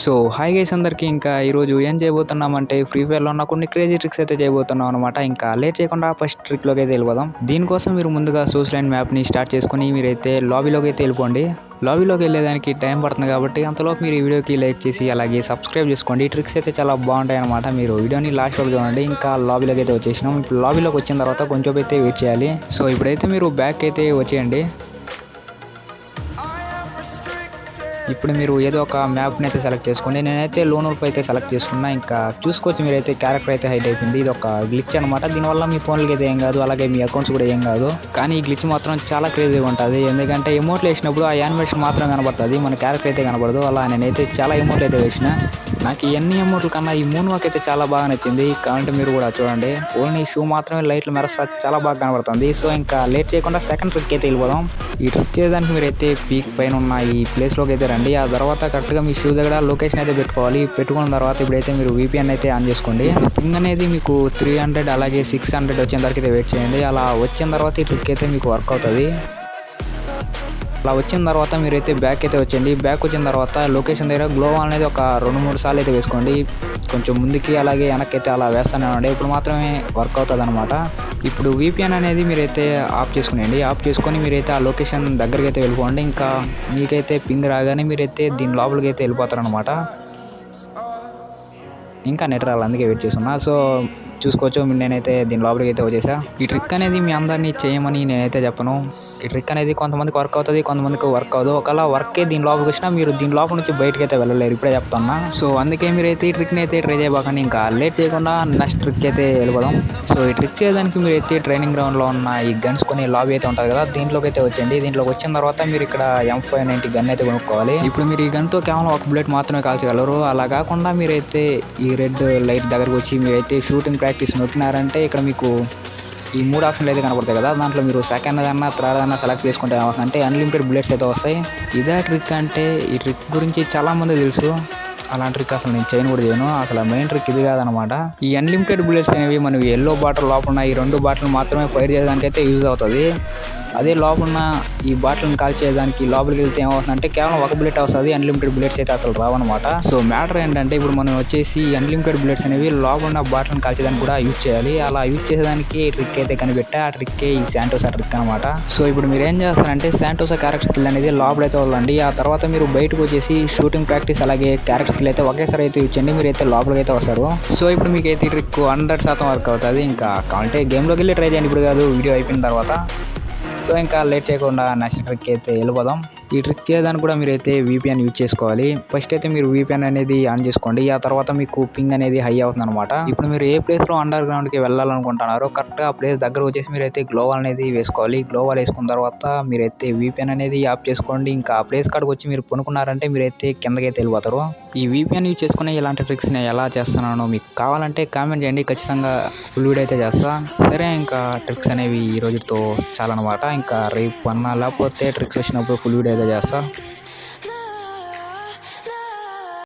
So hi guys అందరికీ ఇంకా ఈరోజు ఏం చేయబోతున్నామంటే ఫ్రీ ఫైర్లో ఉన్న కొన్ని క్రేజీ ట్రిక్స్ అయితే చేయబోతున్నాం అనమాట. ఇంకా లేట్ చేయకుండా ఫస్ట్ ట్రిక్లోకి అయితే వెళ్ళిపోదాం. దీనికోసం మీరు ముందుగా సోర్స్ లైన్ మ్యాప్ని స్టార్ట్ చేసుకుని మీరైతే లాబీలోకి అయితే వెళ్ళిపోండి. లాబీలోకి వెళ్ళేదానికి టైం పడుతుంది కాబట్టి అంతలోపు మీరు ఈ వీడియోకి లైక్ చేసి అలాగే సబ్స్క్రైబ్ చేసుకోండి. ఈ ట్రిక్స్ అయితే చాలా బాగుంటాయి అనమాట. మీరు వీడియోని లాస్ట్ వరకు చూడండి. ఇంకా లాబీలోకి అయితే వచ్చేసినాం. ఇప్పుడు లాబీలోకి వచ్చిన తర్వాత కొంచెం అయితే వెయిట్ చేయాలి. సో ఇప్పుడైతే మీరు బ్యాక్ అయితే వచ్చేయండి. ఇప్పుడు మీరు ఏదో ఒక మ్యాప్ని అయితే సెలెక్ట్ చేసుకోండి. నేనైతే లోనూర్పు అయితే సెలెక్ట్ చేసుకున్నా. ఇంకా చూసుకోవచ్చు మీరైతే క్యారెక్టర్ అయితే హైడ్ అయిపోయింది. ఇది ఒక గ్లిచ్ అనమాట. దీనివల్ల మీ ఫోన్లకి అయితే ఏం కాదు, అలాగే మీ అకౌంట్స్ కూడా ఏం కాదు. కానీ ఈ గ్లిచ్ మాత్రం చాలా క్రేజీగా ఉంటుంది. ఎందుకంటే ఎమోట్లు వేసినప్పుడు ఆ యానిమేషన్ మాత్రం కనబడుతుంది, మన క్యారెక్టర్ అయితే కనబడదు. అలా నేనైతే చాలా ఎమోట్లు అయితే వేసిన. నాకు ఎన్ని ఎమోట్ల కన్నా ఈ మూన్ వాక్ అయితే చాలా బాగా నచ్చింది. కాబట్టి మీరు కూడా చూడండి. ఓన్లీ షూ మాత్రమే లైట్లు మెరస్తా చాలా బాగా కనబడుతుంది. సో ఇంకా లేట్ చేయకుండా సెకండ్ ట్రిక్ అయితే వెళ్ళిపోదాం. ఈ ట్రిక్ చేయడానికి మీరైతే పీక్ పైన ఉన్న ఈ ప్లేస్లోకి అయితే రండి. ఆ తర్వాత కరెక్ట్గా మీ షూ దగ్గర లొకేషన్ అయితే పెట్టుకోవాలి. పెట్టుకున్న తర్వాత ఇప్పుడైతే మీరు VPN అయితే ఆన్ చేసుకోండి. పింగ్ అనేది మీకు 300 అలాగే 600 వచ్చేంత వరకు అయితే వెయిట్ చేయండి. అలా వచ్చిన తర్వాత ఈ ట్రిక్ అయితే మీకు వర్క్ అవుతుంది. అలా వచ్చిన తర్వాత మీరైతే బ్యాక్ అయితే వచ్చేయండి. బ్యాక్ వచ్చిన తర్వాత లొకేషన్ దగ్గర గ్లోవాల్ అనేది ఒక 2-3 సార్లు అయితే వేసుకోండి. కొంచెం ముందుకి అలాగే వెనక్కి అయితే అలా వేస్తూనే ఉండండి. ఇప్పుడు మాత్రమే వర్క్ అవుతుంది అనమాట. ఇప్పుడు VPN అనేది మీరైతే ఆఫ్ చేసుకునేయండి. ఆఫ్ చేసుకొని మీరైతే ఆ లొకేషన్ దగ్గరికి అయితే వెళ్ళిపోండి. ఇంకా మీకైతే పింగ్ రాగానే మీరైతే దీని లోపలికి అయితే వెళ్ళిపోతారనమాట. ఇంకా నెట్ రావాలి, అందుకే వెయిట్ చేస్తున్నా. సో చూసుకోవచ్చు నేనైతే దీని లోపలికి అయితే వచ్చేసా. ఈ ట్రిక్ అనేది మీ అందరినీ చేయమని నేనైతే చెప్పను. ఈ ట్రిక్ అనేది కొంతమందికి వర్క్ అవుతుంది, కొంతమందికి వర్క్ అవ్వదు. ఒకవేళ వర్కే దీని లోపలికి వచ్చినా మీరు దీని లోపల నుంచి బయటకి అయితే వెళ్ళలేరు, ఇప్పుడే చెప్తున్నా. సో అందుకే మీరైతే ఈ ట్రిక్ని అయితే ట్రై చేయబాకండి. ఇంకా లేట్ చేయకుండా నెక్స్ట్ ట్రిక్ అయితే వెళ్ళిపోదాం. సో ఈ ట్రిక్ చేయడానికి మీరైతే ట్రైనింగ్ గ్రౌండ్లో ఉన్న ఈ గన్స్ కొని లాబీ అయితే ఉంటుంది కదా, దీంట్లోకి అయితే వచ్చేయండి. దీంట్లోకి వచ్చిన తర్వాత మీరు ఇక్కడ M590 గన్ అయితే కొనుక్కోవాలి. ఇప్పుడు మీరు ఈ గన్తో కేవలం ఒక బుల్లెట్ మాత్రమే కాల్చగలరు. అలా కాకుండా మీరైతే ఈ రెడ్ లైట్ దగ్గరకు వచ్చి మీరైతే షూటింగ్ ప్రాక్టీస్ నొక్కినారంటే ఇక్కడ మీకు ఈ 3 ఆప్షన్లు అయితే కనబడతాయి కదా, దాంట్లో మీరు సెకండ్ అన్నా థర్డ్ అన్నా సెలెక్ట్ చేసుకుంటే అంటే అన్లిమిటెడ్ బుల్లెట్స్ అయితే వస్తాయి. ఇదే ట్రిక్ అంటే ఈ ట్రిక్ గురించి చాలామంది తెలుసు. అలాంటి ట్రిక్ అసలు నేను చేయను కూడా చేయను. అసలు మెయిన్ ట్రిక్ ఇది కాదనమాట. ఈ అన్లిమిటెడ్ బుల్లెట్స్ అనేవి మనం ఎల్లో బాటిల్ లోపల ఈ 2 బాటిల్ మాత్రమే ఫైర్ చేయడానికి అయితే యూజ్ అవుతుంది. అదే లోపల ఈ బాటిల్ని కాల్ చేయడానికి లోపలికి వెళ్తే ఏమవుతుందంటే కేవలం ఒక బుల్లెట్ వస్తుంది, అన్లిమిటెడ్ బుల్లెట్స్ అయితే అసలు రావన్నమాట. సో మ్యాటర్ ఏంటంటే ఇప్పుడు మనం వచ్చేసి అన్లిమిటెడ్ బుల్లెట్స్ అనేవి లోపల బాటిల్ని కాల్చేదానికి కూడా యూజ్ చేయాలి. అలా యూజ్ చేసేదానికి ట్రిక్ అయితే కనిపెట్టా. ఆ ట్రిక్కే ఈ శాంటోసా ట్రిక్ అనమాట. సో ఇప్పుడు మీరు ఏం చేస్తారంటే శాంటోసా క్యారెక్టర్ స్కిల్ అనేది లోపలైతే వదలండి. ఆ తర్వాత మీరు బయటకు వచ్చేసి షూటింగ్ ప్రాక్టీస్ అలాగే క్యారెక్టర్ స్కిల్ అయితే ఒకేసారి అయితే యూజ్ చేయండి. మీరైతే లోపలికి అయితే వస్తారు. సో ఇప్పుడు మీకు అయితే ఈ ట్రిక్ 100% వర్క్ అవుతుంది. ఇంకా కావాలంటే గేమ్లోకి వెళ్ళి ట్రై చేయండి, ఇప్పుడు కాదు, వీడియో అయిపోయిన తర్వాత. సో ఇంకా లేట్ చేయకుండా నెక్స్ట్ ట్రిక్ అయితే వెళ్ళిపోదాం. ఈ ట్రిక్ చేయడానికి కూడా మీరైతే VPN యూజ్ చేసుకోవాలి. ఫస్ట్ అయితే మీరు VPN అనేది ఆన్ చేసుకోండి. ఆ తర్వాత మీకు పింగ్ అనేది హై అవుతుంది అనమాట. ఇప్పుడు మీరు ఏ ప్లేస్లో అండర్ గ్రౌండ్కి వెళ్ళాలనుకుంటున్నారో కరెక్ట్గా ఆ ప్లేస్ దగ్గర వచ్చేసి మీరైతే గ్లోవాల్ అనేది వేసుకోవాలి. గ్లోవాల్ వేసుకున్న తర్వాత మీరైతే VPN అనేది ఆఫ్ చేసుకోండి. ఇంకా ఆ ప్లేస్ కాడికి వచ్చి మీరు కొనుక్కున్నారంటే మీరైతే కిందకైతే వెళ్ళిపోతారు. ఈ VPN యూజ్ చేసుకునే ఇలాంటి ట్రిక్స్ నేను ఎలా చేస్తున్నానో మీకు కావాలంటే కామెంట్ చేయండి, ఖచ్చితంగా ఫుల్ వీడియో అయితే చేస్తా. సరే ఇంకా ట్రిక్స్ అనేవి ఈ రోజుతో చాలా అనమాట. ఇంకా రేపు అన్నా లేకపోతే ట్రిక్స్ వచ్చినప్పుడు ఫుల్ వీడియో అయితే చేస్తా.